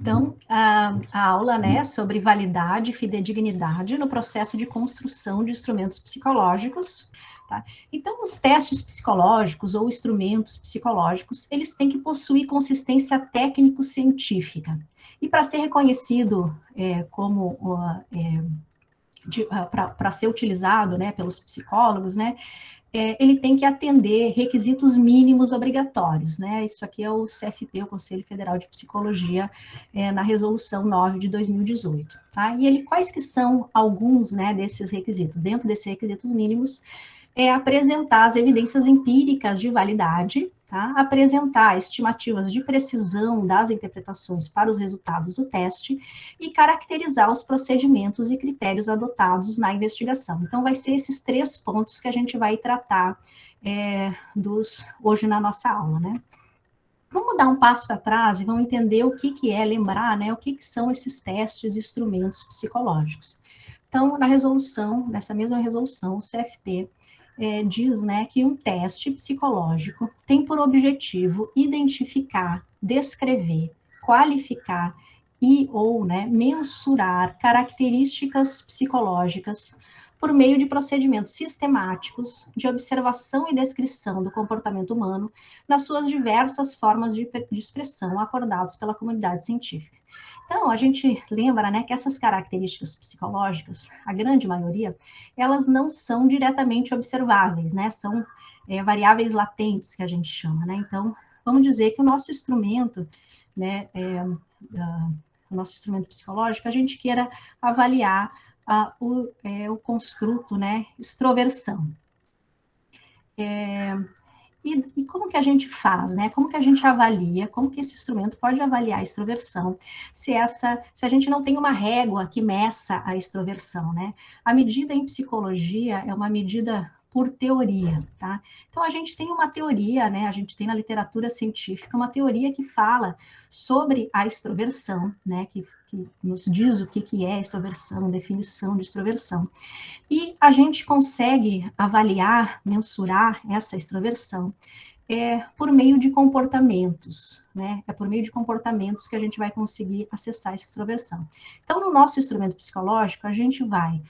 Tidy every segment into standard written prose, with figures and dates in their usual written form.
Então, a aula, né, sobre validade e fidedignidade no processo de construção de instrumentos psicológicos, tá? Então, os testes psicológicos ou instrumentos psicológicos, eles têm que possuir consistência técnico-científica. E para ser reconhecido como para ser utilizado, né, pelos psicólogos, né, ele tem que atender requisitos mínimos obrigatórios, né? Isso aqui é o CFP, o Conselho Federal de Psicologia, na Resolução 9 de 2018, tá? E quais que são alguns, né, desses requisitos? Dentro desses requisitos mínimos, apresentar as evidências empíricas de validade, tá? Apresentar estimativas de precisão das interpretações para os resultados do teste e caracterizar os procedimentos e critérios adotados na investigação. Então, vai ser esses 3 pontos que a gente vai tratar hoje na nossa aula, né? Vamos dar um passo para trás e vamos entender o que é, lembrar, né, o que são esses testes e instrumentos psicológicos. Então, nessa mesma resolução, o CFP diz, né, que um teste psicológico tem por objetivo identificar, descrever, qualificar e ou, né, mensurar características psicológicas por meio de procedimentos sistemáticos de observação e descrição do comportamento humano nas suas diversas formas de expressão acordados pela comunidade científica. Então, a gente lembra, né, que essas características psicológicas, a grande maioria, elas não são diretamente observáveis, né, são variáveis latentes, que a gente chama, né, então, vamos dizer que o nosso instrumento, né, o nosso instrumento psicológico, a gente queira avaliar o construto, né, extroversão. E como que a gente faz, né? Como que a gente avalia, como que esse instrumento pode avaliar a extroversão, se a gente não tem uma régua que meça a extroversão, né? A medida em psicologia é uma medida por teoria, tá? Então, a gente tem uma teoria, né? A gente tem na literatura científica uma teoria que fala sobre a extroversão, né? Que nos diz o que é extroversão, definição de extroversão. E a gente consegue avaliar, mensurar essa extroversão por meio de comportamentos, né? É por meio de comportamentos que a gente vai conseguir acessar essa extroversão. Então, no nosso instrumento psicológico, a gente vai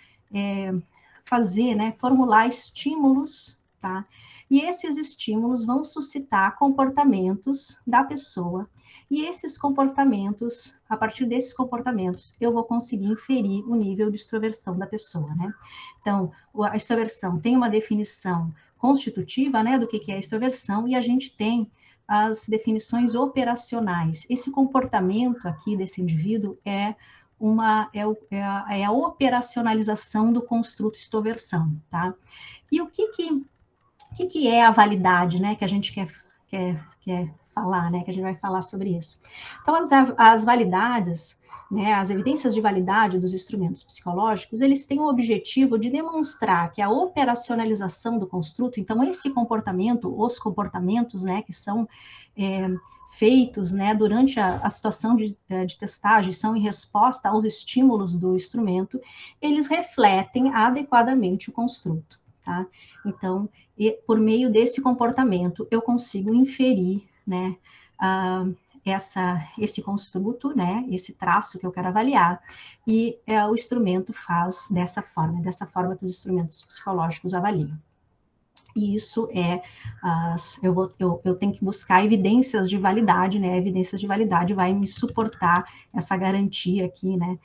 fazer, né, formular estímulos, tá? E esses estímulos vão suscitar comportamentos da pessoa, e esses comportamentos, a partir desses comportamentos, eu vou conseguir inferir o nível de extroversão da pessoa, né? Então, a extroversão tem uma definição constitutiva, né, do que é a extroversão, e a gente tem as definições operacionais. Esse comportamento aqui desse indivíduo é a operacionalização do construto extroversão, tá? E o que é a validade, né, que a gente quer falar, né, que a gente vai falar sobre isso. Então, as validades, né, as evidências de validade dos instrumentos psicológicos, eles têm o objetivo de demonstrar que a operacionalização do construto, então esse comportamento, os comportamentos, né, que são feitos, né, durante a situação de testagem, são em resposta aos estímulos do instrumento, eles refletem adequadamente o construto, tá? Então, por meio desse comportamento, eu consigo inferir, né, esse construto, né, esse traço que eu quero avaliar, e o instrumento faz dessa forma que os instrumentos psicológicos avaliam. E isso eu tenho que buscar evidências de validade, né, evidências de validade vai me suportar essa garantia aqui, né,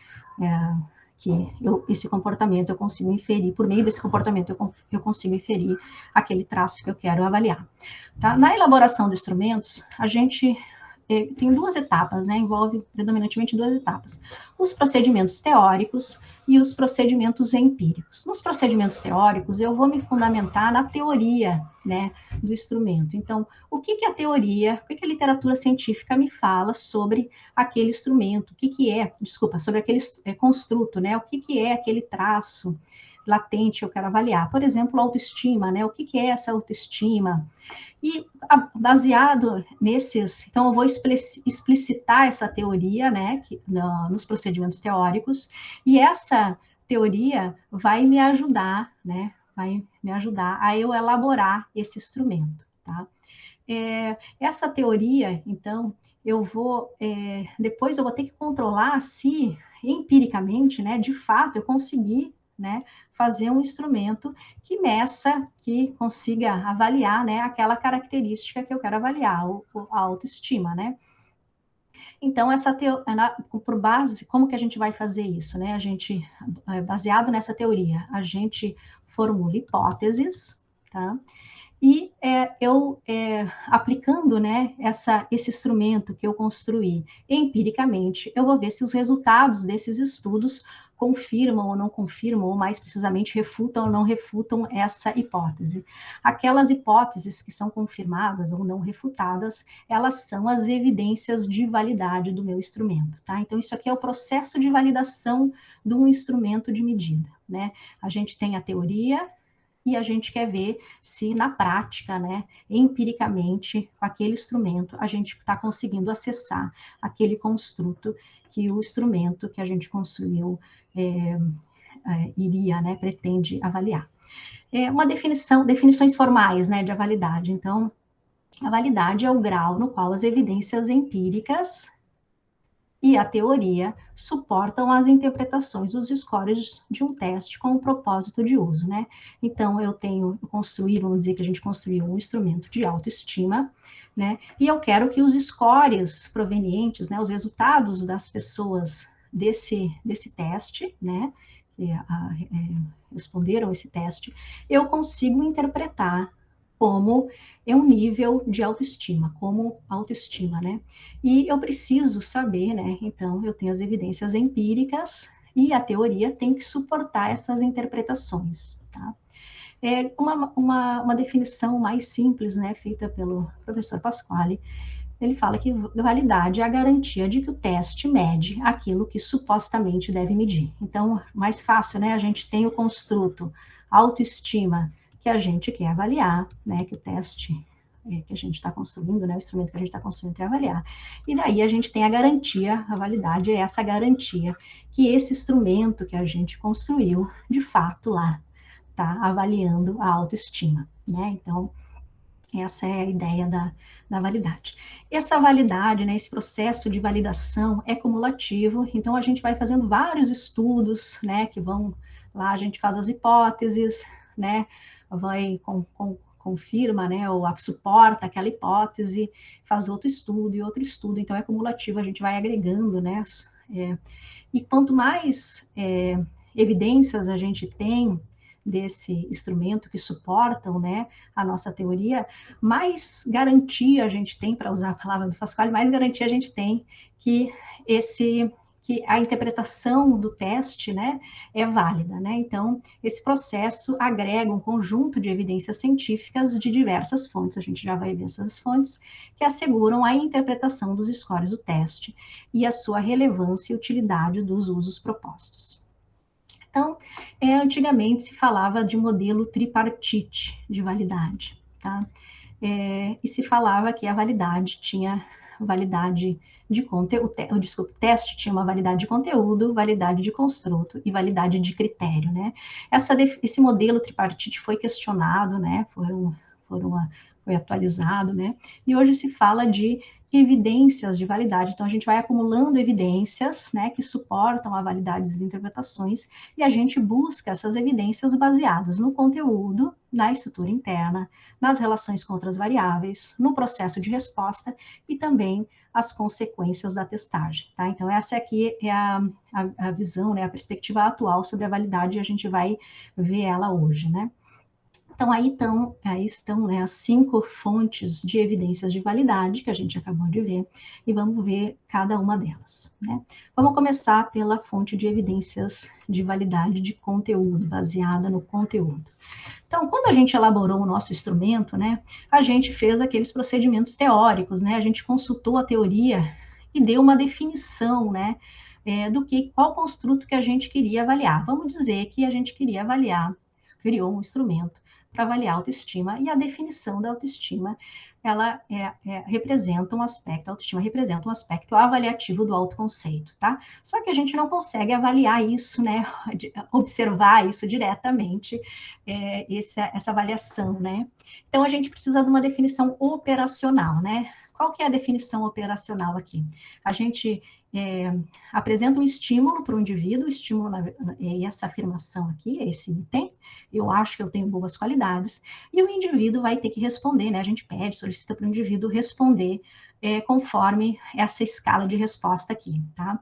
esse comportamento eu consigo inferir, por meio desse comportamento eu consigo inferir aquele traço que eu quero avaliar. Tá? Na elaboração de instrumentos, a gente tem 2 etapas, né? Envolve predominantemente 2 etapas. Os procedimentos teóricos e os procedimentos empíricos. Nos procedimentos teóricos, eu vou me fundamentar na teoria, né, do instrumento. Então, o que a teoria, o que a literatura científica me fala sobre aquele instrumento, sobre aquele construto, né? O que é aquele traço latente que eu quero avaliar. Por exemplo, autoestima, né? O que é essa autoestima? E baseado nesses, então eu vou explicitar essa teoria, né, nos procedimentos teóricos, e essa teoria vai me ajudar, né, a eu elaborar esse instrumento, tá? Essa teoria, então, depois eu vou ter que controlar se, empiricamente, né, de fato, eu conseguir, né, fazer um instrumento que meça, que consiga avaliar, né, aquela característica que eu quero avaliar, a autoestima, né. Então, por base, como que a gente vai fazer isso, né? Baseado nessa teoria, a gente formula hipóteses, tá? E aplicando, né, esse instrumento que eu construí empiricamente, eu vou ver se os resultados desses estudos confirmam ou não confirmam, ou mais precisamente refutam ou não refutam essa hipótese. Aquelas hipóteses que são confirmadas ou não refutadas, elas são as evidências de validade do meu instrumento, tá? Então, isso aqui é o processo de validação de um instrumento de medida, né? A gente tem a teoria, e a gente quer ver se na prática, né, empiricamente, com aquele instrumento, a gente está conseguindo acessar aquele construto que o instrumento que a gente construiu né, pretende avaliar. Definições formais, né, de validade. Então, a validade é o grau no qual as evidências empíricas e a teoria suportam as interpretações dos scores de um teste com o propósito de uso, né? Então, vamos dizer que a gente construiu um instrumento de autoestima, né? E eu quero que os scores provenientes, né, os resultados das pessoas desse teste, né, que responderam esse teste, eu consigo interpretar como um nível de autoestima, como autoestima, né? E eu preciso saber, né? Então, eu tenho as evidências empíricas e a teoria tem que suportar essas interpretações, tá? Uma definição mais simples, né, feita pelo professor Pasquale, ele fala que validade é a garantia de que o teste mede aquilo que supostamente deve medir. Então, mais fácil, né? A gente tem o construto autoestima que a gente quer avaliar, né? Que o teste que a gente está construindo, né? O instrumento que a gente está construindo quer avaliar. E daí a gente tem a garantia, a validade é essa garantia que esse instrumento que a gente construiu, de fato, lá está avaliando a autoestima, né? Então, essa é a ideia da validade. Essa validade, né, esse processo de validação é cumulativo, então a gente vai fazendo vários estudos, né, que vão lá, a gente faz as hipóteses, né, confirma, né, ou suporta aquela hipótese, faz outro estudo e outro estudo, então é cumulativo, a gente vai agregando, né, e quanto mais evidências a gente tem desse instrumento que suportam, né, a nossa teoria, mais garantia a gente tem, para usar a palavra do Pasquale, mais garantia a gente tem que a interpretação do teste, né, é válida, né? Então, esse processo agrega um conjunto de evidências científicas de diversas fontes, a gente já vai ver essas fontes, que asseguram a interpretação dos scores do teste e a sua relevância e utilidade dos usos propostos. Então, antigamente se falava de modelo tripartite de validade, tá? E se falava que a validade tinha validade de conteúdo, o teste tinha uma validade de conteúdo, validade de construto e validade de critério, né? Esse modelo tripartite foi questionado, né? Foi atualizado, né? E hoje se fala de evidências de validade. Então, a gente vai acumulando evidências, né, que suportam a validade das interpretações, e a gente busca essas evidências baseadas no conteúdo, na estrutura interna, nas relações com outras variáveis, no processo de resposta e também as consequências da testagem, tá? Então, essa aqui é a visão, né, a perspectiva atual sobre a validade, e a gente vai ver ela hoje, né? Então, aí estão, né, as 5 fontes de evidências de validade que a gente acabou de ver, e vamos ver cada uma delas, né? Vamos começar pela fonte de evidências de validade de conteúdo, baseada no conteúdo. Então, quando a gente elaborou o nosso instrumento, né, a gente fez aqueles procedimentos teóricos, né? A gente consultou a teoria e deu uma definição, né, qual construto que a gente queria avaliar. Vamos dizer que a gente queria avaliar, criou um instrumento para avaliar a autoestima, e a definição da autoestima, ela representa um aspecto, a autoestima representa um aspecto avaliativo do autoconceito, tá? Só que a gente não consegue avaliar isso, né, observar isso diretamente, essa avaliação, né? Então, a gente precisa de uma definição operacional, né? Qual que é a definição operacional aqui? A gente apresenta um estímulo para o indivíduo, estímulo é essa afirmação aqui, esse item, eu acho que eu tenho boas qualidades, e o indivíduo vai ter que responder, né? A gente pede, solicita para o indivíduo responder conforme essa escala de resposta aqui, tá?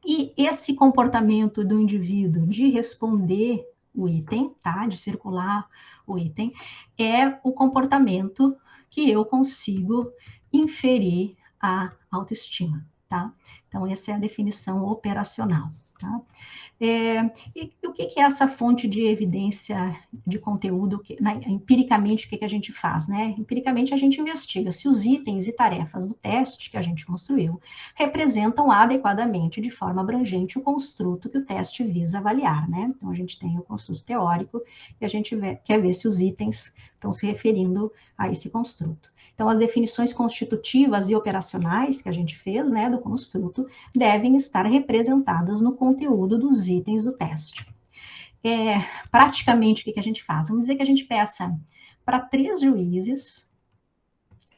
E esse comportamento do indivíduo de responder o item, tá? De circular o item, é o comportamento que eu consigo inferir a autoestima, tá? Então, essa é a definição operacional, tá? E o que é essa fonte de evidência de conteúdo? Empiricamente, o que a gente faz, né? Empiricamente, a gente investiga se os itens e tarefas do teste que a gente construiu representam adequadamente, de forma abrangente, o construto que o teste visa avaliar, né? Então, a gente tem o construto teórico e a gente quer ver se os itens estão se referindo a esse construto. Então, as definições constitutivas e operacionais que a gente fez, né, do construto, devem estar representadas no conteúdo dos itens do teste. Praticamente, o que a gente faz? Vamos dizer que a gente peça para 3 juízes,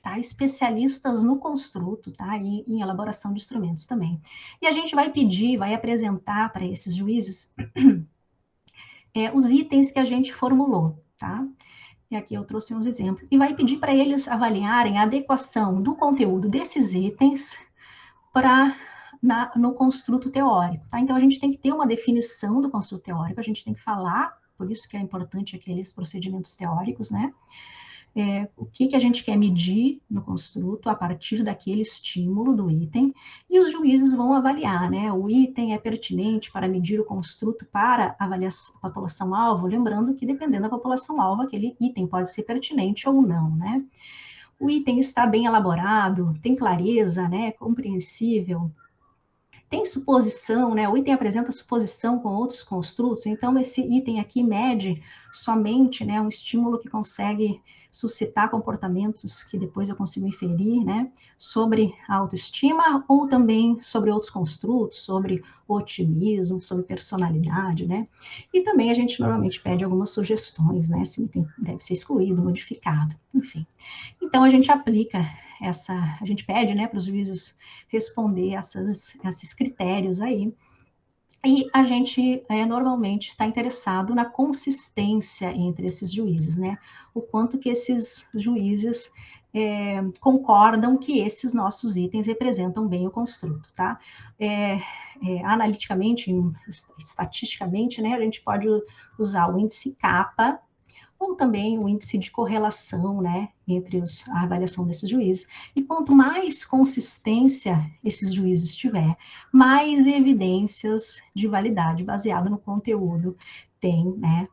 tá, especialistas no construto, tá, e em elaboração de instrumentos também. E a gente vai pedir, vai apresentar para esses juízes os itens que a gente formulou, tá? E aqui eu trouxe uns exemplos. E vai pedir para eles avaliarem a adequação do conteúdo desses itens no construto teórico, tá? Então, a gente tem que ter uma definição do construto teórico, a gente tem que falar, por isso que é importante aqueles procedimentos teóricos, né? O que a gente quer medir no construto a partir daquele estímulo do item, e os juízes vão avaliar, né? O item é pertinente para medir o construto para avaliação da população-alvo, lembrando que dependendo da população-alvo, aquele item pode ser pertinente ou não, né? O item está bem elaborado, tem clareza, né? Compreensível, tem suposição, né? O item apresenta suposição com outros construtos, então esse item aqui mede somente, né, um estímulo que consegue suscitar comportamentos que depois eu consigo inferir, né, sobre a autoestima ou também sobre outros construtos, sobre otimismo, sobre personalidade, né? E também a gente normalmente pede algumas sugestões, né, se o item deve ser excluído, modificado, enfim. Então a gente aplica a gente pede, né, para os juízes responder esses critérios aí, e a gente normalmente está interessado na consistência entre esses juízes, né? O quanto que esses juízes concordam que esses nossos itens representam bem o construto, tá? Analiticamente, estatisticamente, né, a gente pode usar o índice kappa, ou também o índice de correlação, né, entre a avaliação desses juízes. E quanto mais consistência esses juízes tiver, mais evidências de validade baseada no conteúdo tem, né,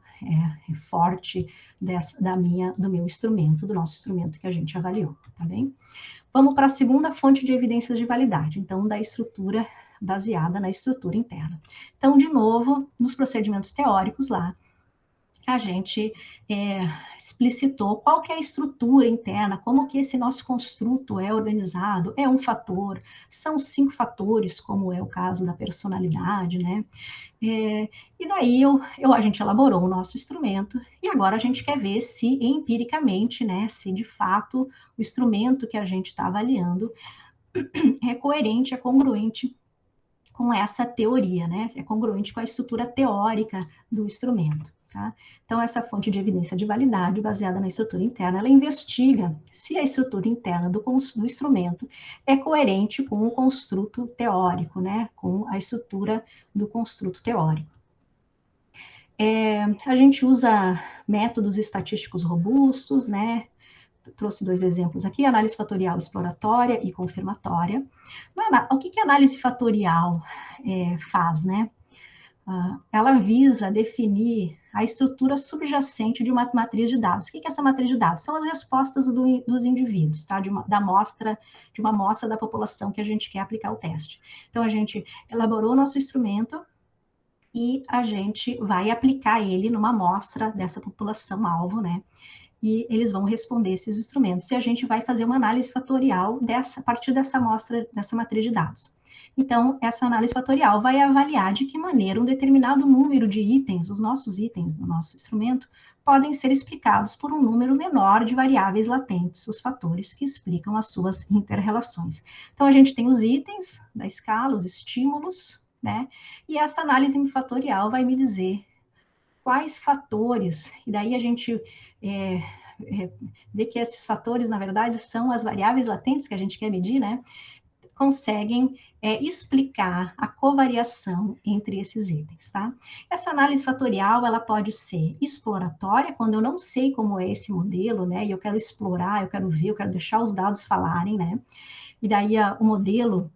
forte do meu instrumento, do nosso instrumento que a gente avaliou, tá bem? Vamos para a segunda fonte de evidências de validade, então, da estrutura baseada na estrutura interna. Então, de novo, nos procedimentos teóricos lá, a gente explicitou qual que é a estrutura interna, como que esse nosso construto é organizado, é um fator, são 5 fatores, como é o caso da personalidade, né? E daí a gente elaborou o nosso instrumento, e agora a gente quer ver se empiricamente, né, se de fato o instrumento que a gente está avaliando é coerente, é congruente com essa teoria, né? É congruente com a estrutura teórica do instrumento. Tá? Então, essa fonte de evidência de validade, baseada na estrutura interna, ela investiga se a estrutura interna do instrumento é coerente com o construto teórico, né? Com a estrutura do construto teórico. A gente usa métodos estatísticos robustos, né? Trouxe 2 exemplos aqui, análise fatorial exploratória e confirmatória. O que a análise fatorial faz, né? Ela visa definir a estrutura subjacente de uma matriz de dados. O que é essa matriz de dados? São as respostas dos indivíduos, tá? de uma amostra da população que a gente quer aplicar o teste. Então, a gente elaborou o nosso instrumento e a gente vai aplicar ele numa amostra dessa população-alvo, né? E eles vão responder esses instrumentos. E a gente vai fazer uma análise fatorial a partir dessa amostra, dessa matriz de dados. Então, essa análise fatorial vai avaliar de que maneira um determinado número de itens, os nossos itens do nosso instrumento, podem ser explicados por um número menor de variáveis latentes, os fatores que explicam as suas inter-relações. Então, a gente tem os itens da escala, os estímulos, né? E essa análise fatorial vai me dizer quais fatores, e daí a gente vê que esses fatores, na verdade, são as variáveis latentes que a gente quer medir, né? Conseguem explicar a covariação entre esses itens, tá? Essa análise fatorial, ela pode ser exploratória, quando eu não sei como é esse modelo, né, e eu quero explorar, eu quero ver, eu quero deixar os dados falarem, né, e daí o modelo,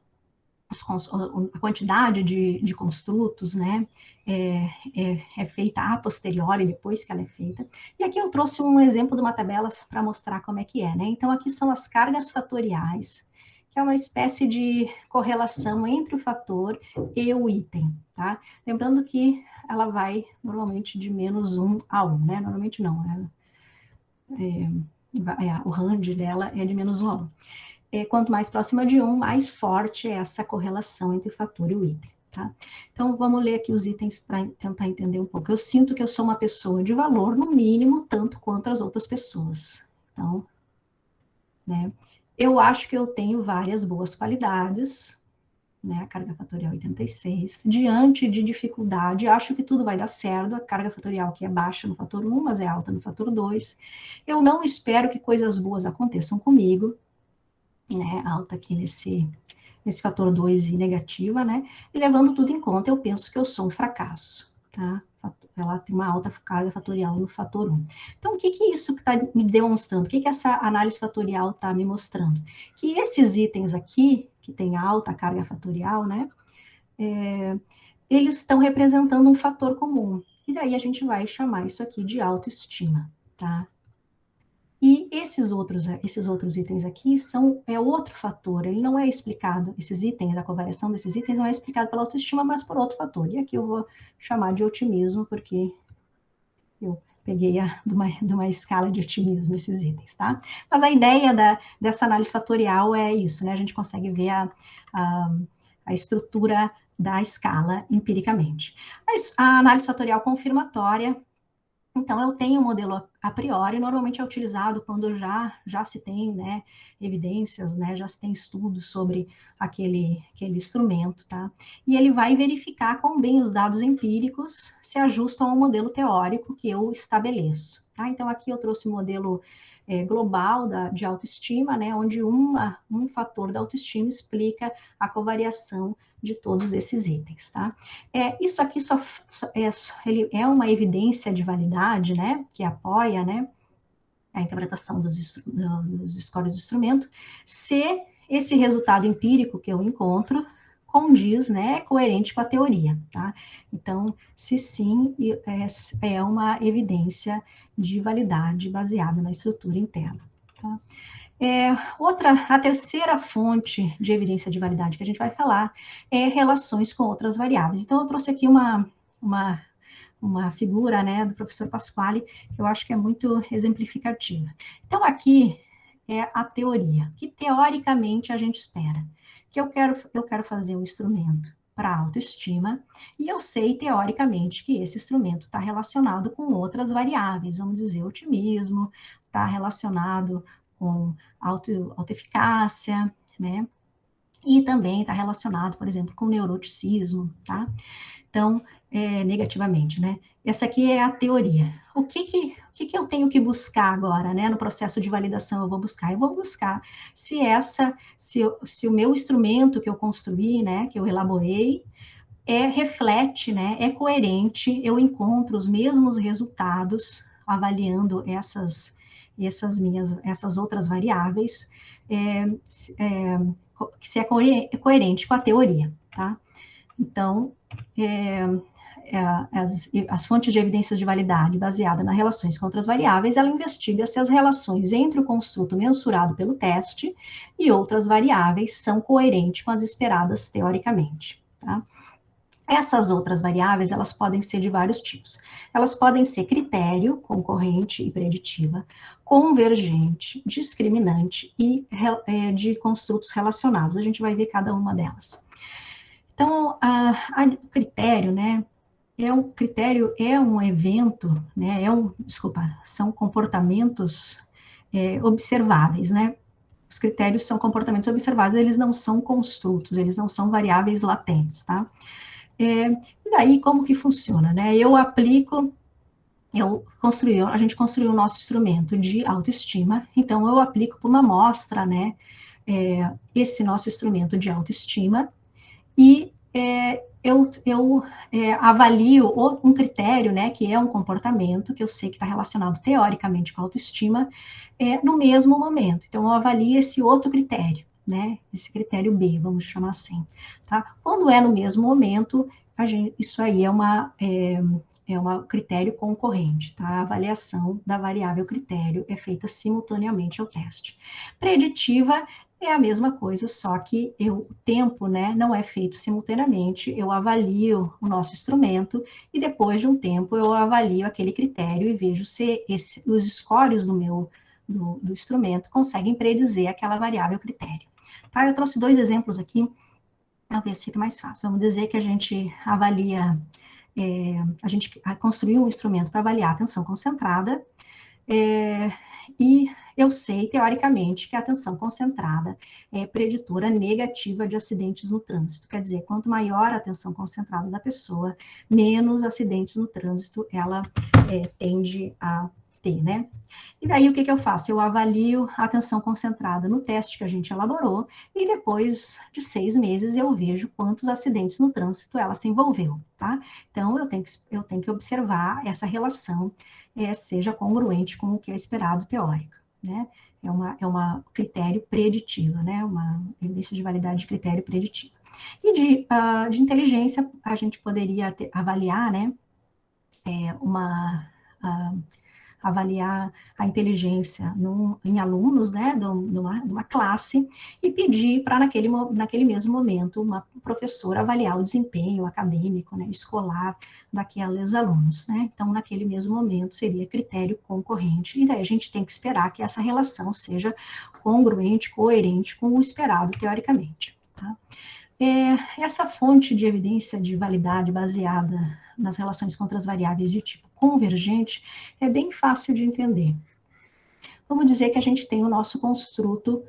a quantidade de construtos, né, é feita a posteriori, depois que ela é feita. E aqui eu trouxe um exemplo de uma tabela para mostrar como é que é, né? Então, aqui são as cargas fatoriais, que é uma espécie de correlação entre o fator e o item, tá? Lembrando que ela vai normalmente de -1 a 1, né? Normalmente não, o range dela é de -1 a 1. Quanto mais próxima de 1, mais forte é essa correlação entre o fator e o item. Tá? Então, vamos ler aqui os itens para tentar entender um pouco. Eu sinto que eu sou uma pessoa de valor, no mínimo, tanto quanto as outras pessoas. Então, né, eu acho que eu tenho várias boas qualidades, né, a carga fatorial 86. Diante de dificuldade, acho que tudo vai dar certo. A carga fatorial aqui é baixa no fator 1, mas é alta no fator 2. Eu não espero que coisas boas aconteçam comigo, né, alta aqui nesse fator 2 e negativa, né? E levando tudo em conta, eu penso que eu sou um fracasso, tá? Ela tem uma alta carga fatorial no fator 1. Então, o que que isso está me demonstrando? O que que essa análise fatorial está me mostrando? Que esses itens aqui, que tem alta carga fatorial, né? Eles estão representando um fator comum. E daí a gente vai chamar isso aqui de autoestima, tá? E esses outros itens aqui é outro fator, ele não é explicado, esses itens, a covariação desses itens não é explicado pela autoestima, mas por outro fator. E aqui eu vou chamar de otimismo, porque eu peguei de uma escala de otimismo esses itens, tá? Mas a ideia dessa análise fatorial é isso, né? A gente consegue ver a estrutura da escala empiricamente. A análise fatorial confirmatória, então, eu tenho um modelo a priori, normalmente é utilizado quando já se tem, né, evidências, né, já se tem estudos sobre aquele instrumento, tá? E ele vai verificar quão bem os dados empíricos se ajustam ao modelo teórico que eu estabeleço, tá? Então, aqui eu trouxe o modelo global de autoestima, né, onde um fator da autoestima explica a covariação de todos esses itens, tá? Isso aqui ele é uma evidência de validade, né, que apoia, né, a interpretação dos scores do instrumento, se esse resultado empírico que eu encontro condiz, né, é coerente com a teoria, tá? Então, se sim, é uma evidência de validade baseada na estrutura interna, tá? A terceira fonte de evidência de validade que a gente vai falar é relações com outras variáveis. Então, eu trouxe aqui uma figura, né, do professor Pasquale, que eu acho que é muito exemplificativa. Então, aqui é a teoria, que teoricamente a gente espera. Que eu quero fazer um instrumento para autoestima, e eu sei, teoricamente, que esse instrumento está relacionado com outras variáveis, vamos dizer, otimismo, está relacionado com autoeficácia, né? E também está relacionado, por exemplo, com neuroticismo, tá? Então, negativamente, né? Essa aqui é a teoria. O que eu tenho que buscar agora, né? No processo de validação eu vou buscar se o meu instrumento que eu construí, né? Que eu elaborei, reflete, né? É coerente, eu encontro os mesmos resultados avaliando essas outras variáveis, se é coerente com a teoria, tá? Então, as fontes de evidências de validade baseada nas relações com outras variáveis, ela investiga se as relações entre o construto mensurado pelo teste e outras variáveis são coerentes com as esperadas teoricamente, tá? Essas outras variáveis, elas podem ser de vários tipos. Elas podem ser critério, concorrente e preditiva, convergente, discriminante e de construtos relacionados. A gente vai ver cada uma delas. Então, o critério, né, é um evento, né, desculpa, são comportamentos observáveis, né? Os critérios são comportamentos observáveis, eles não são construtos, eles não são variáveis latentes, tá? E daí, como que funciona, né? A gente construiu o nosso instrumento de autoestima, então eu aplico para uma amostra, né, esse nosso instrumento de autoestima, e eu avalio um critério, né, que é um comportamento que eu sei que está relacionado teoricamente com a autoestima, no mesmo momento. Então, eu avalio esse outro critério, né, esse critério B, vamos chamar assim, tá? Quando é no mesmo momento, isso aí é um critério concorrente, tá? A avaliação da variável critério é feita simultaneamente ao teste. Preditiva é a mesma coisa, só que o tempo, né, não é feito simultaneamente. Eu avalio o nosso instrumento e depois de um tempo eu avalio aquele critério e vejo se os scores do instrumento conseguem predizer aquela variável critério. Tá? Eu trouxe dois exemplos aqui, talvez fique mais fácil. Vamos dizer que a gente a gente construiu um instrumento para avaliar a atenção concentrada, e eu sei, teoricamente, que a atenção concentrada é preditora negativa de acidentes no trânsito. Quer dizer, quanto maior a atenção concentrada da pessoa, menos acidentes no trânsito ela tende a ter, né? E daí o que eu faço? Eu avalio a atenção concentrada no teste que a gente elaborou e depois de 6 meses eu vejo quantos acidentes no trânsito ela se envolveu, tá? Então eu tenho que observar essa relação, seja congruente com o que é esperado teórico, né? É uma critério preditivo, né? Uma evidência de validade de critério preditivo. E de inteligência, a gente poderia avaliar, né? Uma avaliar a inteligência em alunos, né, de uma classe, e pedir para, naquele mesmo momento, uma professora avaliar o desempenho acadêmico, né, escolar daqueles alunos, né? Então, naquele mesmo momento, seria critério concorrente, e daí a gente tem que esperar que essa relação seja congruente, coerente com o esperado, teoricamente, tá? Essa fonte de evidência de validade baseada nas relações contra as variáveis de tipo convergente é bem fácil de entender. Vamos dizer que a gente tem o nosso construto,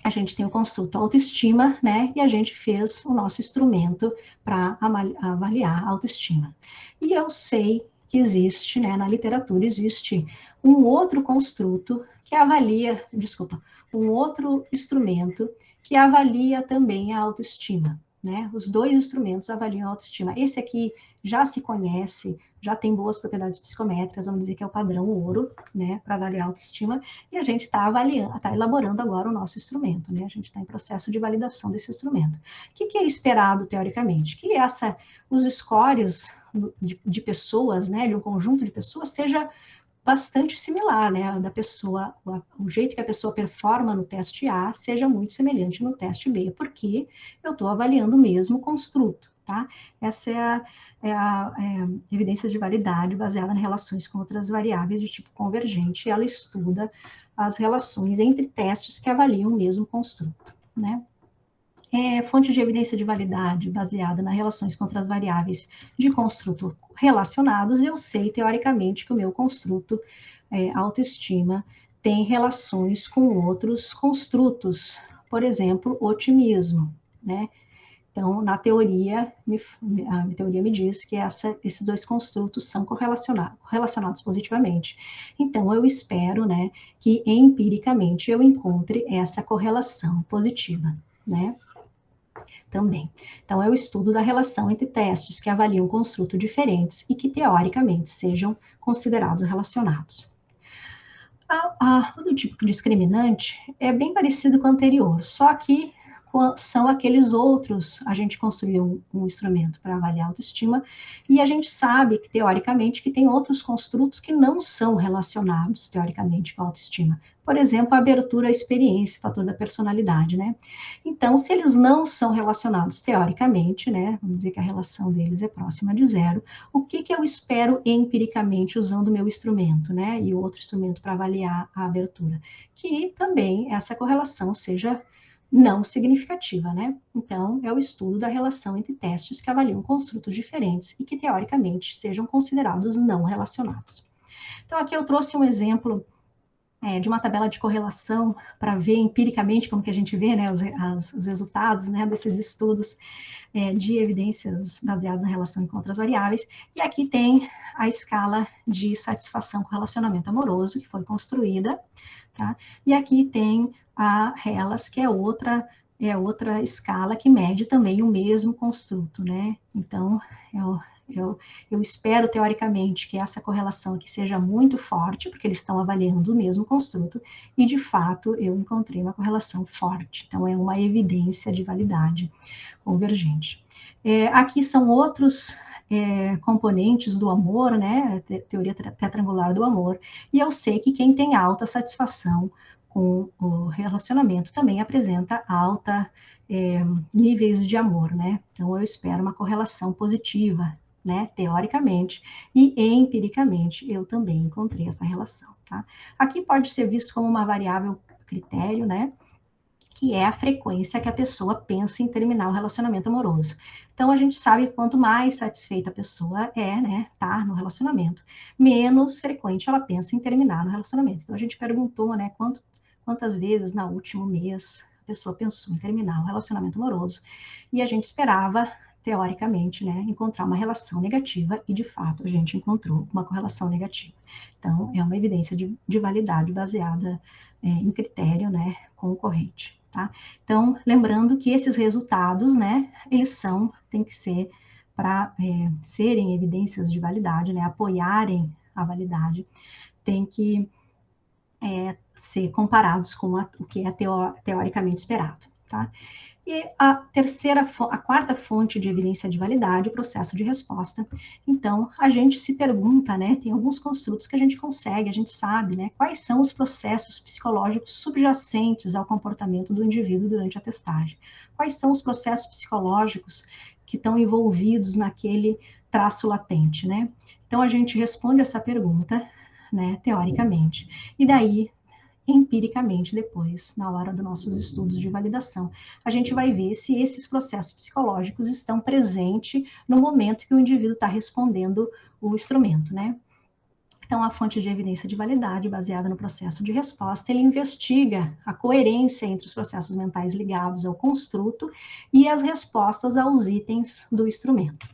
a gente tem o construto autoestima, né? E a gente fez o nosso instrumento para avaliar a autoestima. E eu sei que existe, né, na literatura, existe um outro construto que avalia, desculpa, um outro instrumento que avalia também a autoestima, né? Os dois instrumentos avaliam a autoestima. Esse aqui já se conhece, já tem boas propriedades psicométricas, vamos dizer que é o padrão ouro, né, para avaliar a autoestima, e a gente está avaliando, está elaborando agora o nosso instrumento, né? A gente está em processo de validação desse instrumento. O que é esperado teoricamente? Que os scores de pessoas, né, de um conjunto de pessoas, seja bastante similar, né, da pessoa, o jeito que a pessoa performa no teste A seja muito semelhante no teste B, porque eu estou avaliando o mesmo construto, tá? Essa é a evidência de validade baseada em relações com outras variáveis de tipo convergente, e ela estuda as relações entre testes que avaliam o mesmo construto, né? Fonte de evidência de validade baseada nas relações contra as variáveis de construto relacionados, eu sei, teoricamente, que o meu construto autoestima tem relações com outros construtos, por exemplo, otimismo, né? Então, na teoria, a minha teoria me diz que esses dois construtos são relacionados positivamente. Então, eu espero, né, que empiricamente eu encontre essa correlação positiva, né? Também. Então, é o estudo da relação entre testes que avaliam construtos diferentes e que, teoricamente, sejam considerados relacionados. O tipo discriminante é bem parecido com o anterior, só que são aqueles outros, a gente construiu um instrumento para avaliar a autoestima, e a gente sabe que, teoricamente, que tem outros construtos que não são relacionados, teoricamente, com a autoestima. Por exemplo, a abertura à experiência, fator da personalidade, né? Então, se eles não são relacionados teoricamente, né? Vamos dizer que a relação deles é próxima de zero, o que eu espero empiricamente usando o meu instrumento, né? E o outro instrumento para avaliar a abertura? Que também essa correlação seja não significativa, né? Então, é o estudo da relação entre testes que avaliam construtos diferentes e que, teoricamente, sejam considerados não relacionados. Então, aqui eu trouxe um exemplo de uma tabela de correlação para ver empiricamente como que a gente vê, né, os resultados, né, desses estudos de evidências baseadas na relação entre outras variáveis. E aqui tem a escala de satisfação com relacionamento amoroso, que foi construída, tá? E aqui tem a RELAS, que é outra escala que mede também o mesmo construto, né? Então, eu espero, teoricamente, que essa correlação aqui seja muito forte, porque eles estão avaliando o mesmo construto, e, de fato, eu encontrei uma correlação forte. Então, é uma evidência de validade convergente. Aqui são outros componentes do amor, né? Teoria tetrangular do amor, e eu sei que quem tem alta satisfação com o relacionamento também apresenta alta níveis de amor, né? Então eu espero uma correlação positiva, né? Teoricamente e empiricamente eu também encontrei essa relação, tá? Aqui pode ser visto como uma variável critério, né? Que é a frequência que a pessoa pensa em terminar o relacionamento amoroso. Então, a gente sabe que quanto mais satisfeita a pessoa é, né, tá no relacionamento, menos frequente ela pensa em terminar no relacionamento. Então, a gente perguntou, né, quantas vezes no último mês a pessoa pensou em terminar o relacionamento amoroso, e a gente esperava, teoricamente, né, encontrar uma relação negativa, e de fato a gente encontrou uma correlação negativa. Então, é uma evidência de validade baseada em critério, né, concorrente. Tá? Então, lembrando que esses resultados, né, eles têm que ser para serem evidências de validade, né, apoiarem a validade, tem que ser comparados com o que é teoricamente esperado, tá? E a quarta fonte de evidência de validade, o processo de resposta. Então, a gente se pergunta, né, tem alguns construtos que a gente consegue, a gente sabe, né, quais são os processos psicológicos subjacentes ao comportamento do indivíduo durante a testagem. Quais são os processos psicológicos que estão envolvidos naquele traço latente, né? Então, a gente responde essa pergunta, né, teoricamente, e daí empiricamente depois, na hora dos nossos estudos de validação. A gente vai ver se esses processos psicológicos estão presentes no momento que o indivíduo está respondendo o instrumento, né? Então, a fonte de evidência de validade, baseada no processo de resposta, ele investiga a coerência entre os processos mentais ligados ao construto e as respostas aos itens do instrumento.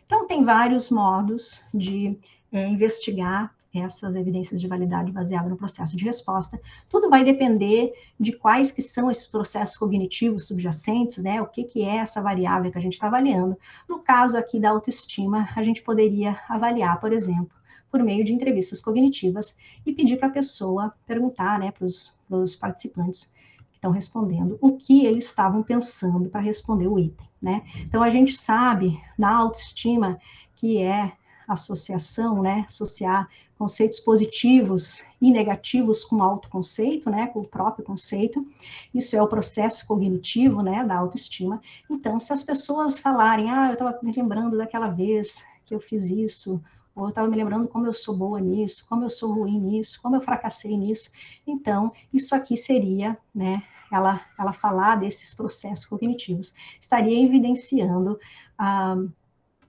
Então, tem vários modos de investigar essas evidências de validade baseadas no processo de resposta. Tudo vai depender de quais que são esses processos cognitivos subjacentes, né? O que é essa variável que a gente está avaliando. No caso aqui da autoestima, a gente poderia avaliar, por exemplo, por meio de entrevistas cognitivas e pedir para a pessoa perguntar, né, para os participantes que estão respondendo o que eles estavam pensando para responder o item, né? Então, a gente sabe na autoestima que é associação, né, associar conceitos positivos e negativos com autoconceito, né, com o próprio conceito. Isso é o processo cognitivo, né, da autoestima. Então, se as pessoas falarem, eu estava me lembrando daquela vez que eu fiz isso, ou eu estava me lembrando como eu sou boa nisso, como eu sou ruim nisso, como eu fracassei nisso, então, isso aqui seria, né, ela falar desses processos cognitivos, estaria evidenciando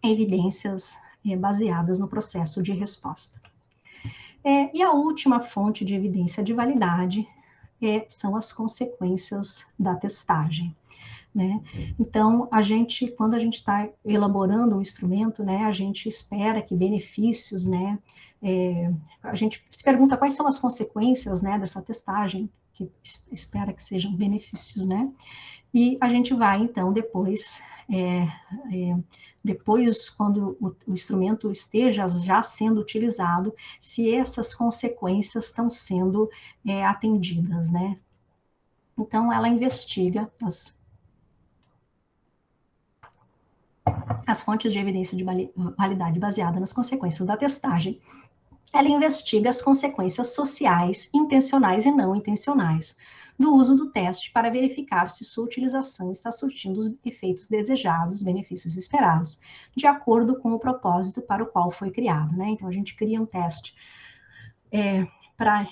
evidências baseadas no processo de resposta. E a última fonte de evidência de validade são as consequências da testagem, né? Então, quando a gente está elaborando um instrumento, né, a gente espera que benefícios, né, a gente se pergunta quais são as consequências, né, dessa testagem, que espera que sejam benefícios, né? E a gente vai, então, depois, quando o instrumento esteja já sendo utilizado, se essas consequências estão sendo atendidas, né? Então, ela investiga as fontes de evidência de validade baseada nas consequências da testagem. Ela investiga as consequências sociais, intencionais e não intencionais, do uso do teste para verificar se sua utilização está surtindo os efeitos desejados, benefícios esperados, de acordo com o propósito para o qual foi criado, né? Então, a gente cria um teste para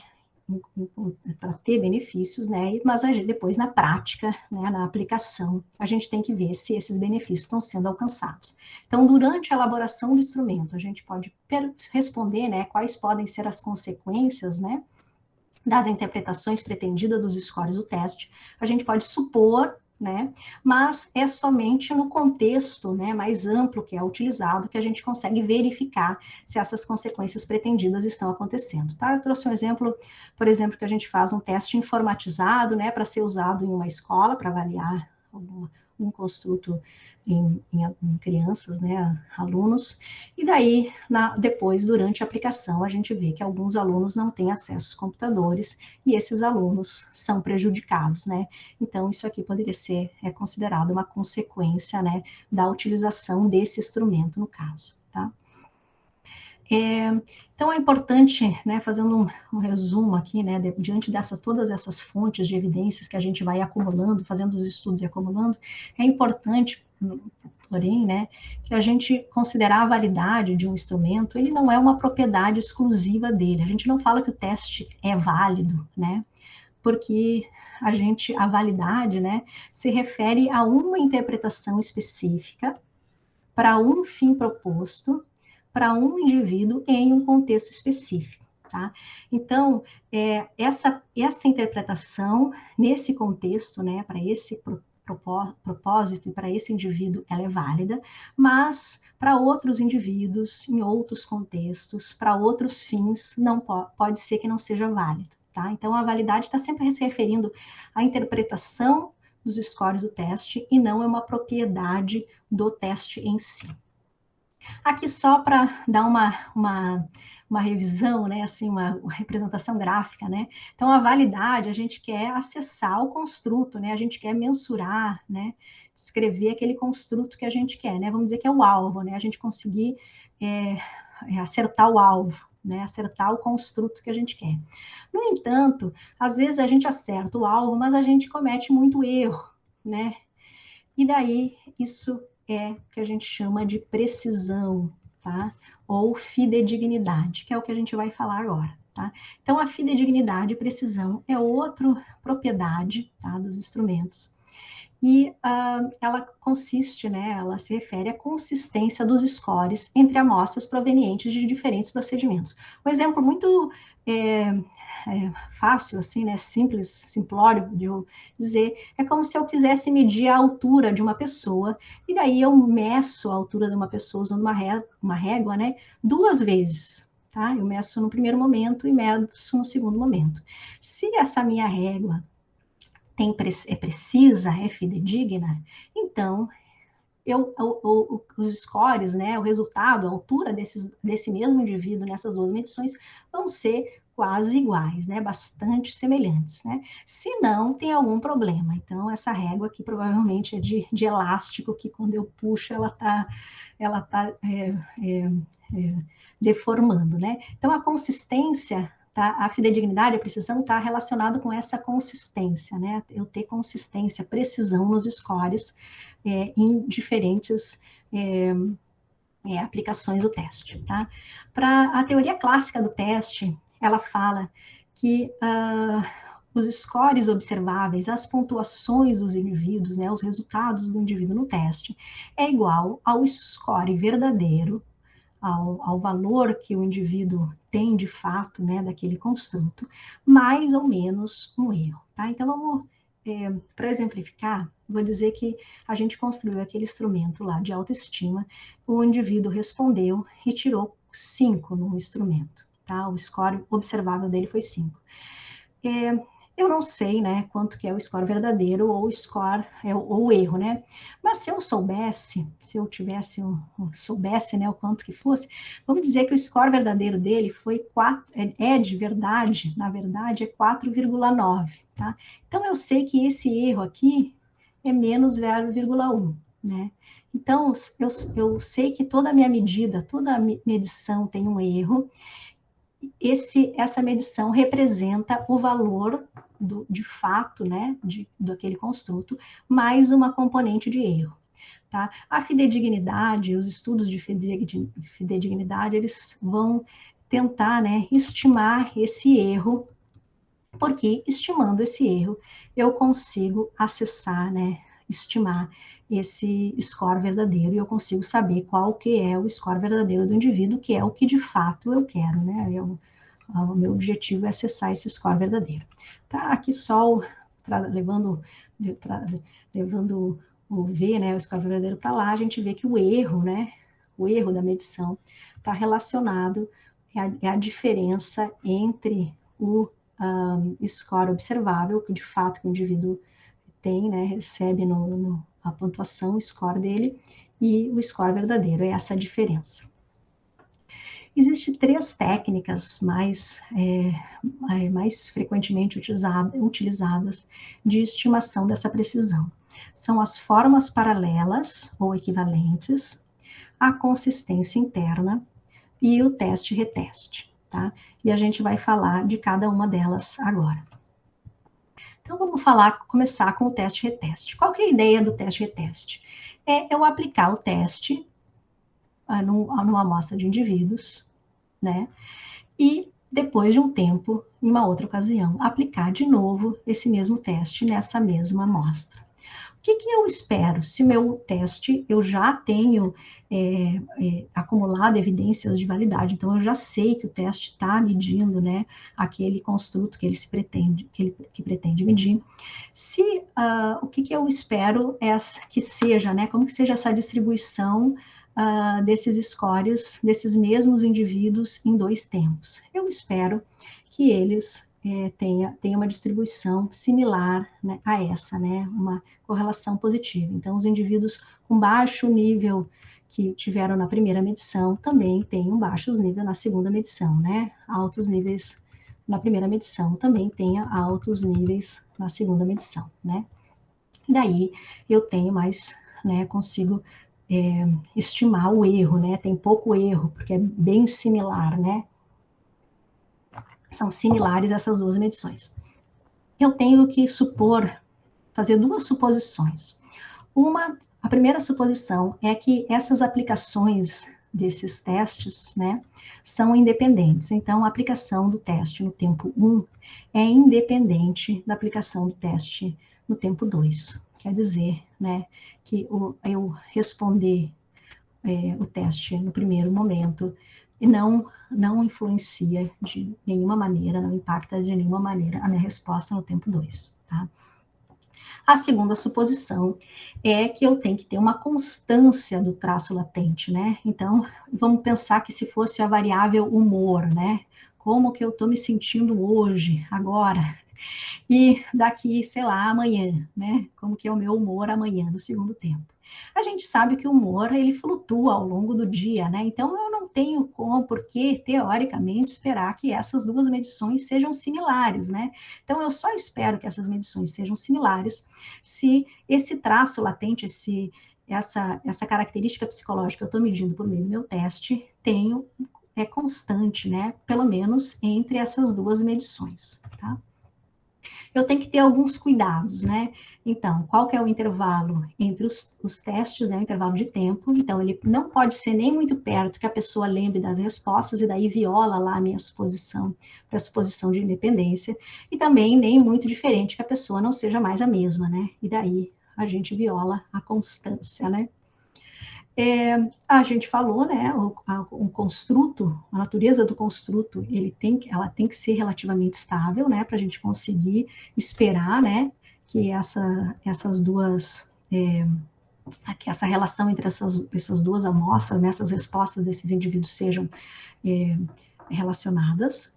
para ter benefícios, né? Mas depois na prática, né, na aplicação, a gente tem que ver se esses benefícios estão sendo alcançados. Então, durante a elaboração do instrumento, a gente pode responder, né, quais podem ser as consequências, né, das interpretações pretendidas dos scores do teste. A gente pode supor, né, mas é somente no contexto, né, mais amplo que é utilizado que a gente consegue verificar se essas consequências pretendidas estão acontecendo, tá? Eu trouxe um exemplo, por exemplo, que a gente faz um teste informatizado, né, para ser usado em uma escola para avaliar um construto em crianças, né, alunos, e daí, depois, durante a aplicação, a gente vê que alguns alunos não têm acesso aos computadores e esses alunos são prejudicados, né? Então, isso aqui poderia ser considerado uma consequência, né, da utilização desse instrumento, no caso, tá? Então, é importante, né, fazendo um resumo aqui, né, diante todas essas fontes de evidências que a gente vai acumulando, fazendo os estudos e acumulando, é importante, porém, né, que a gente considerar a validade de um instrumento, ele não é uma propriedade exclusiva dele. A gente não fala que o teste é válido, né, porque a validade, né, se refere a uma interpretação específica para um fim proposto, para um indivíduo em um contexto específico, tá? Então, essa interpretação, nesse contexto, né, para esse propósito e para esse indivíduo, ela é válida, mas para outros indivíduos, em outros contextos, para outros fins, não pode ser que não seja válido, tá? Então, a validade está sempre se referindo à interpretação dos scores do teste e não é uma propriedade do teste em si. Aqui só para dar uma revisão, né, assim, uma representação gráfica, né? Então, a validade, a gente quer acessar o construto, né? A gente quer mensurar, né? Descrever aquele construto que a gente quer, né? Vamos dizer que é o alvo, né? A gente conseguir acertar o alvo, né? Acertar o construto que a gente quer. No entanto, às vezes a gente acerta o alvo, mas a gente comete muito erro, né? E daí, isso é o que a gente chama de precisão, tá? Ou fidedignidade, que é o que a gente vai falar agora, tá? Então, a fidedignidade e precisão é outra propriedade, tá, dos instrumentos. E ela consiste, né, ela se refere à consistência dos scores entre amostras provenientes de diferentes procedimentos. Um exemplo muito fácil, assim, né, simples, simplório de eu dizer, é como se eu quisesse medir a altura de uma pessoa, e daí eu meço a altura de uma pessoa usando uma régua, né, 2 vezes, tá? Eu meço no primeiro momento e meço no segundo momento. Se essa minha régua é precisa, é fidedigna, então os scores, né, o resultado, a altura desse mesmo indivíduo nessas 2 medições vão ser quase iguais, né, bastante semelhantes, né? Se não, tem algum problema. Então, essa régua aqui provavelmente é de elástico, que quando eu puxo, ela tá deformando, né? Então, a consistência, tá? A fidedignidade, a precisão está relacionado com essa consistência, né? Eu ter consistência, precisão nos scores em diferentes aplicações do teste, tá? Para a teoria clássica do teste, ela fala que os scores observáveis, as pontuações dos indivíduos, né, os resultados do indivíduo no teste, é igual ao score verdadeiro, ao valor que o indivíduo tem de fato, né, daquele construto, mais ou menos um erro, tá? Então, vamos, para exemplificar, vou dizer que a gente construiu aquele instrumento lá de autoestima, o indivíduo respondeu e tirou 5 no instrumento, tá? O score observável dele foi 5. Eu não sei, né, quanto que é o score verdadeiro ou o score, ou o erro, né? Mas se eu soubesse, se eu tivesse, soubesse, né, o quanto que fosse, vamos dizer que o score verdadeiro dele foi 4, de verdade, na verdade, é 4,9, tá? Então, eu sei que esse erro aqui é menos 0,1, né? Então, eu sei que toda a minha medida, toda a medição tem um erro. Essa medição representa o valor de fato, né, daquele construto, mais uma componente de erro. Tá? A fidedignidade, os estudos de fidedignidade, eles vão tentar, né, estimar esse erro porque estimando esse erro, eu consigo acessar, né, estimar esse score verdadeiro, e eu consigo saber qual que é o score verdadeiro do indivíduo, que é o que de fato eu quero, né? O meu objetivo é acessar esse score verdadeiro. Tá aqui só levando, levando o V, né, o score verdadeiro para lá, a gente vê que o erro, né, o erro da medição está relacionado à diferença entre o score observável, que de fato o indivíduo tem, né, recebe a pontuação, o score dele, e o score verdadeiro, é essa a diferença. Existem três técnicas mais frequentemente utilizadas de estimação dessa precisão. São as formas paralelas ou equivalentes, a consistência interna e o teste-reteste, tá? E a gente vai falar de cada uma delas agora. Então, vamos começar com o teste-reteste. Qual que é a ideia do teste-reteste? É eu aplicar o teste numa amostra de indivíduos, né? E depois de um tempo, em uma outra ocasião, aplicar de novo esse mesmo teste nessa mesma amostra. O que eu espero? Se meu teste eu já tenho acumulado evidências de validade, então eu já sei que o teste está medindo, né, aquele construto que ele que pretende medir. O que eu espero é que seja, né, como que seja essa distribuição desses scores, desses mesmos indivíduos em dois tempos. Eu espero que eles tenha uma distribuição similar, né, a essa, né, uma correlação positiva. Então, os indivíduos com baixo nível que tiveram na primeira medição também têm um baixo nível na segunda medição, né? Altos níveis na primeira medição também tenha altos níveis na segunda medição, né? Daí eu tenho mais, né, consigo estimar o erro, né? Tem pouco erro, porque é bem similar, né? São similares essas duas medições. Eu tenho que fazer duas suposições. A primeira suposição é que essas aplicações desses testes, né, são independentes. Então, a aplicação do teste no tempo 1 é independente da aplicação do teste no tempo 2. Quer dizer, né, que eu responder o teste no primeiro momento e não influencia de nenhuma maneira, não impacta de nenhuma maneira a minha resposta no tempo 2, tá? A segunda suposição é que eu tenho que ter uma constância do traço latente, né? Então, vamos pensar que se fosse a variável humor, né? Como que eu estou me sentindo hoje, agora? E daqui, sei lá, amanhã, né? Como que é o meu humor amanhã, no segundo tempo. A gente sabe que o humor, ele flutua ao longo do dia, né? Então, eu não tenho como, porque, teoricamente, esperar que essas duas medições sejam similares, né? Então, eu só espero que essas medições sejam similares se esse traço latente, essa característica psicológica que eu estou medindo por meio do meu teste, é constante, né? Pelo menos entre essas duas medições, tá? Eu tenho que ter alguns cuidados, né? Então, qual que é o intervalo entre os testes, né? O intervalo de tempo. Então, ele não pode ser nem muito perto que a pessoa lembre das respostas e daí viola lá a minha suposição de independência. E também nem muito diferente que a pessoa não seja mais a mesma, né? E daí a gente viola a constância, né? A gente falou, né, o construto, a natureza do construto, ela tem que ser relativamente estável, né, para a gente conseguir esperar, né, que essas duas, que essa relação entre essas duas amostras, né, essas respostas desses indivíduos sejam relacionadas.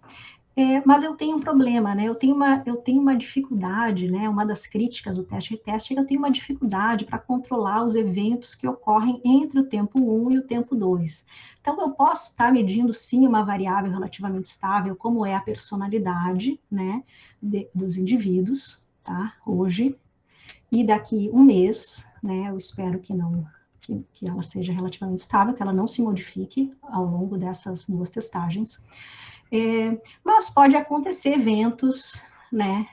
Mas eu tenho um problema, né? Eu tenho uma dificuldade, né? Uma das críticas do teste-reteste é que eu tenho uma dificuldade para controlar os eventos que ocorrem entre o tempo 1 e o tempo 2. Então, eu posso estar medindo, sim, uma variável relativamente estável, como é a personalidade, né? Dos indivíduos, tá? Hoje. E daqui um mês, né? Eu espero que não... Que ela seja relativamente estável, que ela não se modifique ao longo dessas duas testagens. Mas pode acontecer eventos, né,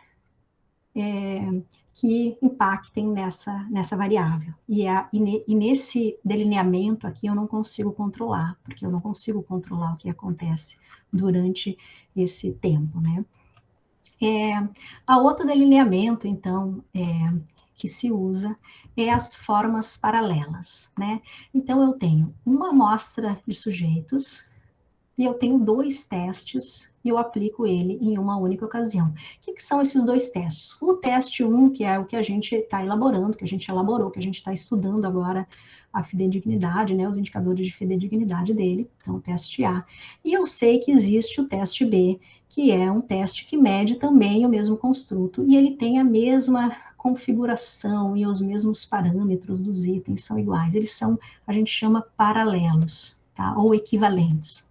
que impactem nessa variável. E nesse delineamento aqui eu não consigo controlar, porque eu não consigo controlar o que acontece durante esse tempo, né? A outro delineamento, então, que se usa é as formas paralelas, né? Então, eu tenho uma amostra de sujeitos e eu tenho 2 testes e eu aplico ele em uma única ocasião. O que são esses 2 testes? O teste 1, que é o que a gente está elaborando, que a gente elaborou, que a gente está estudando agora a fidedignidade, né, os indicadores de fidedignidade dele, então o teste A. E eu sei que existe o teste B, que é um teste que mede também o mesmo construto, e ele tem a mesma configuração e os mesmos parâmetros dos itens são iguais. Eles são, a gente chama paralelos, tá? Ou equivalentes,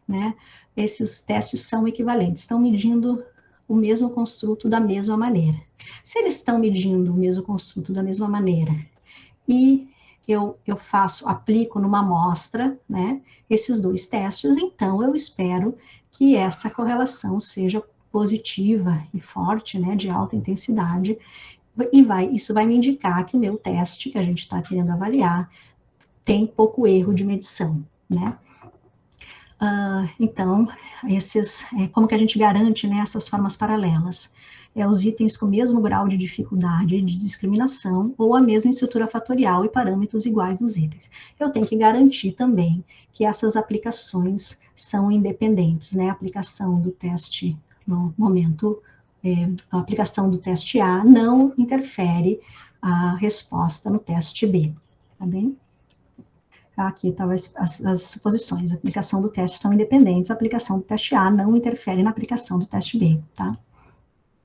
né? Esses testes são equivalentes, estão medindo o mesmo construto da mesma maneira. Se eles estão medindo o mesmo construto da mesma maneira e eu aplico numa amostra, né, esses 2 testes, então eu espero que essa correlação seja positiva e forte, né, de alta intensidade, e isso vai me indicar que o meu teste, que a gente está querendo avaliar, tem pouco erro de medição, né? Então, como que a gente garante, né, essas formas paralelas? Os itens com o mesmo grau de dificuldade de discriminação ou a mesma estrutura fatorial e parâmetros iguais dos itens. Eu tenho que garantir também que essas aplicações são independentes, né? A aplicação do teste no momento, a aplicação do teste A não interfere a resposta no teste B, tá bem? Aqui estavam as suposições. A aplicação do teste são independentes, a aplicação do teste A não interfere na aplicação do teste B, tá?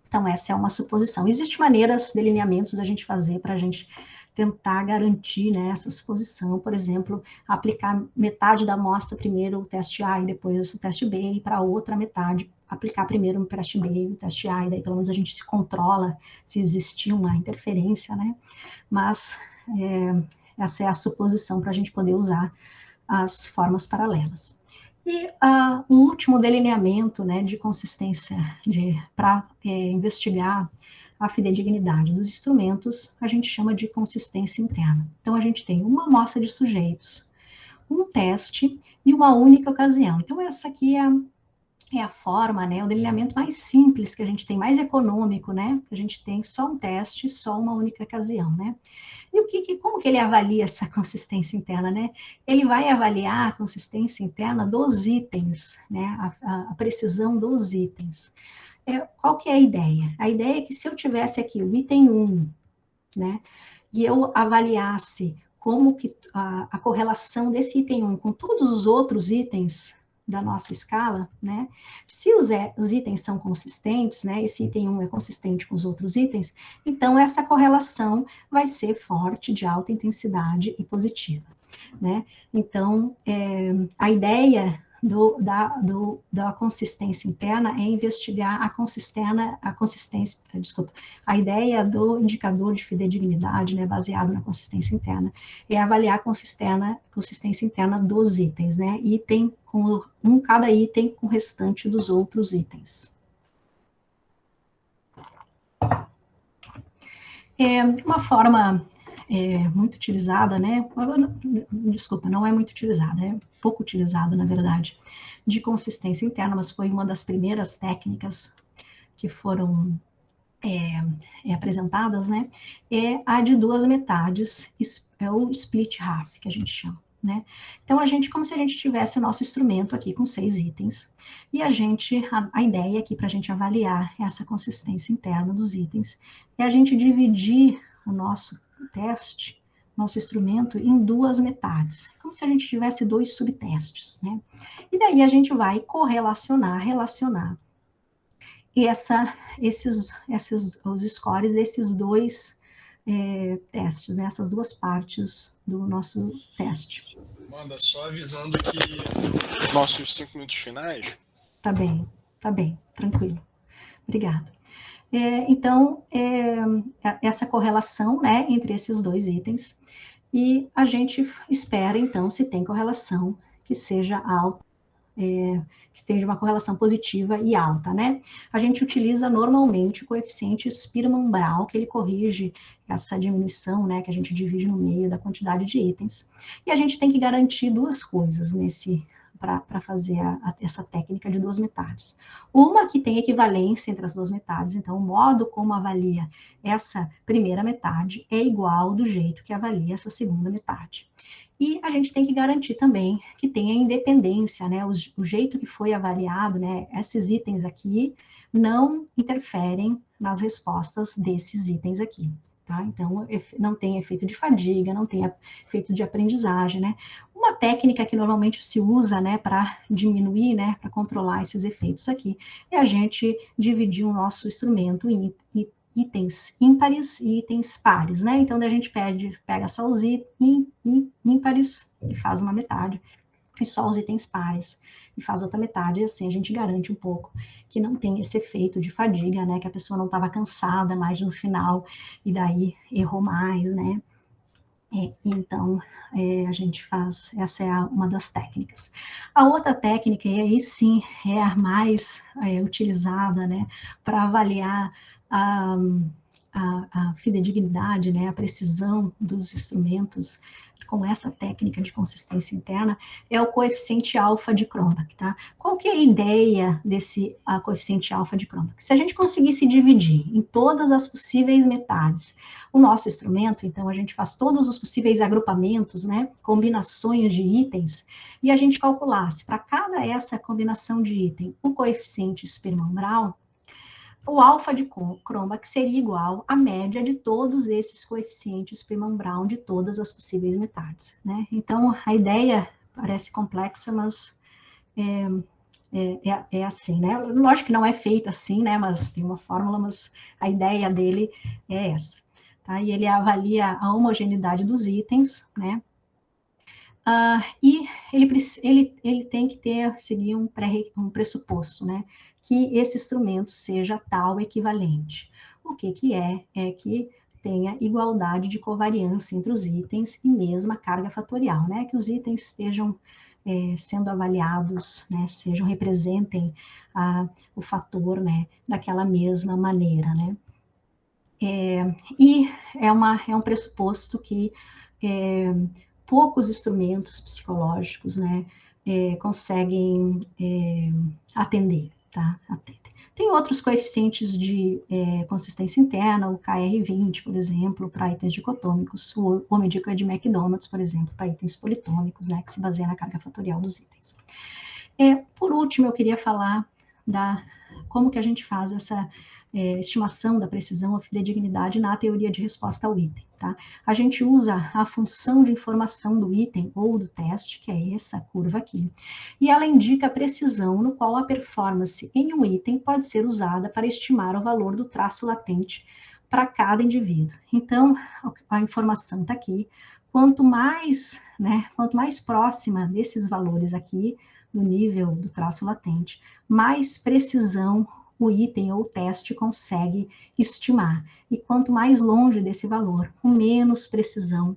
Então, essa é uma suposição. Existem maneiras, delineamentos da gente fazer para a gente tentar garantir, né, essa suposição, por exemplo, aplicar metade da amostra primeiro o teste A e depois o teste B, e para a outra metade aplicar primeiro o teste B e o teste A, e daí pelo menos a gente se controla se existir uma interferência, né? Mas essa é a suposição para a gente poder usar as formas paralelas. E o último delineamento, né, de consistência para investigar a fidedignidade dos instrumentos, a gente chama de consistência interna. Então, a gente tem uma amostra de sujeitos, um teste e uma única ocasião. Então, essa aqui é a forma, né, o delineamento mais simples que a gente tem, mais econômico, né? A gente tem só um teste, só uma única ocasião, né? E como que ele avalia essa consistência interna, né? Ele vai avaliar a consistência interna dos itens, né? A precisão dos itens. Qual que é a ideia? A ideia é que se eu tivesse aqui o item 1, né? E eu avaliasse como que a correlação desse item 1 com todos os outros itens da nossa escala, né? Se os itens são consistentes, né? Esse item 1 é consistente com os outros itens, então essa correlação vai ser forte, de alta intensidade e positiva, né? Então, a ideia da consistência interna é investigar a ideia do indicador de fidedignidade, né, baseado na consistência interna, é avaliar a consistência interna dos itens, né, cada item com o restante dos outros itens. Uma forma muito utilizada, né? Desculpa, não é muito utilizada, é pouco utilizada, na verdade, de consistência interna, mas foi uma das primeiras técnicas que foram apresentadas, né? É a de 2 metades, é o split half, que a gente chama, né? Então, como se a gente tivesse o nosso instrumento aqui com 6 itens, e a ideia aqui para a gente avaliar essa consistência interna dos itens é a gente dividir o nosso teste, nosso instrumento, em 2 metades, como se a gente tivesse 2 subtestes, né? E daí a gente vai relacionar os scores desses 2 testes, né? Essas 2 partes do nosso teste. Amanda, só avisando que os nossos 5 minutos finais... Tá bem, tranquilo. Obrigado. Então, essa correlação, né, entre esses 2 itens, e a gente espera, então, se tem correlação, que seja alta, que esteja uma correlação positiva e alta, né? A gente utiliza normalmente o coeficiente Spearman-Brown, que ele corrige essa diminuição, né, que a gente divide no meio da quantidade de itens. E a gente tem que garantir 2 coisas para fazer essa técnica de duas metades. Uma que tem equivalência entre as duas metades, então o modo como avalia essa primeira metade é igual do jeito que avalia essa segunda metade. E a gente tem que garantir também que tenha independência, né? O jeito que foi avaliado, né? Esses itens aqui não interferem nas respostas desses itens aqui. Tá? Então, não tem efeito de fadiga, não tem efeito de aprendizagem, né? Uma técnica que normalmente se usa, né, para diminuir, né, para controlar esses efeitos aqui, é a gente dividir o nosso instrumento em itens ímpares e itens pares, né? Então, a gente pega só os ímpares e faz uma metade, e só os itens pares e faz outra metade, e assim a gente garante um pouco que não tem esse efeito de fadiga, né? Que a pessoa não estava cansada mais no final e daí errou mais, né? Então, a gente faz, essa é uma das técnicas. A outra técnica, e aí sim é a mais utilizada, né, para avaliar a fidedignidade, né, a precisão dos instrumentos com essa técnica de consistência interna, é o coeficiente alfa de Cronbach, tá? Qual que é a ideia desse coeficiente alfa de Cronbach? Se a gente conseguisse dividir em todas as possíveis metades o nosso instrumento, então a gente faz todos os possíveis agrupamentos, né, combinações de itens, e a gente calculasse para cada essa combinação de item o coeficiente Spearman-Brown, o alfa de Cronbach seria igual à média de todos esses coeficientes Spearman-Brown de todas as possíveis metades, né? Então, a ideia parece complexa, mas é assim, né? Lógico que não é feita assim, né? Mas tem uma fórmula, mas a ideia dele é essa, tá? E ele avalia a homogeneidade dos itens, né? E ele tem que seguir um pressuposto, né? Que esse instrumento seja tal equivalente. O que é? É que tenha igualdade de covariância entre os itens e mesma carga fatorial, né? Que os itens estejam sendo avaliados, né? Representem o fator, né? Daquela mesma maneira, né? E é um pressuposto que poucos instrumentos psicológicos, né, conseguem atender, tá? Tem outros coeficientes de consistência interna, o KR20, por exemplo, para itens dicotômicos, o medíocre de McDonald's, por exemplo, para itens politômicos, né, que se baseia na carga fatorial dos itens. Por último, eu queria falar como que a gente faz essa estimação da precisão ou fidedignidade na teoria de resposta ao item, tá? A gente usa a função de informação do item ou do teste, que é essa curva aqui, e ela indica a precisão no qual a performance em um item pode ser usada para estimar o valor do traço latente para cada indivíduo. Então, a informação está aqui. Quanto mais próxima desses valores aqui, no nível do traço latente, mais precisão o item ou o teste consegue estimar. E quanto mais longe desse valor, com menos precisão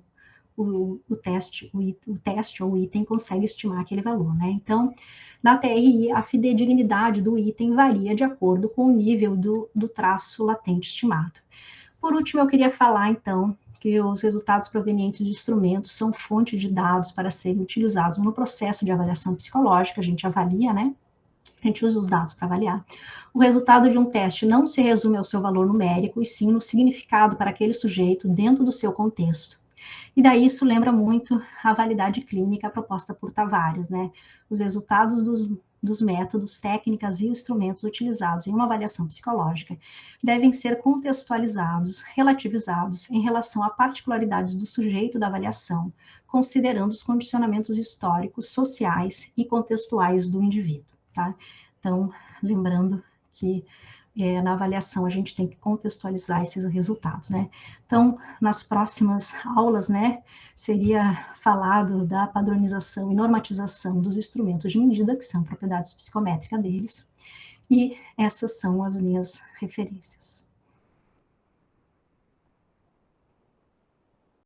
o teste ou o item consegue estimar aquele valor, né? Então, na TRI, a fidedignidade do item varia de acordo com o nível do traço latente estimado. Por último, eu queria falar, então, que os resultados provenientes de instrumentos são fonte de dados para serem utilizados no processo de avaliação psicológica, a gente avalia, né? A gente usa os dados para avaliar. O resultado de um teste não se resume ao seu valor numérico, e sim no significado para aquele sujeito dentro do seu contexto. E daí isso lembra muito a validade clínica proposta por Tavares, né? Os resultados dos métodos, técnicas e instrumentos utilizados em uma avaliação psicológica devem ser contextualizados, relativizados em relação a particularidades do sujeito da avaliação, considerando os condicionamentos históricos, sociais e contextuais do indivíduo. Tá? Então, lembrando que na avaliação a gente tem que contextualizar esses resultados, né? Então, nas próximas aulas, né, seria falado da padronização e normatização dos instrumentos de medida, que são propriedades psicométricas deles, e essas são as minhas referências.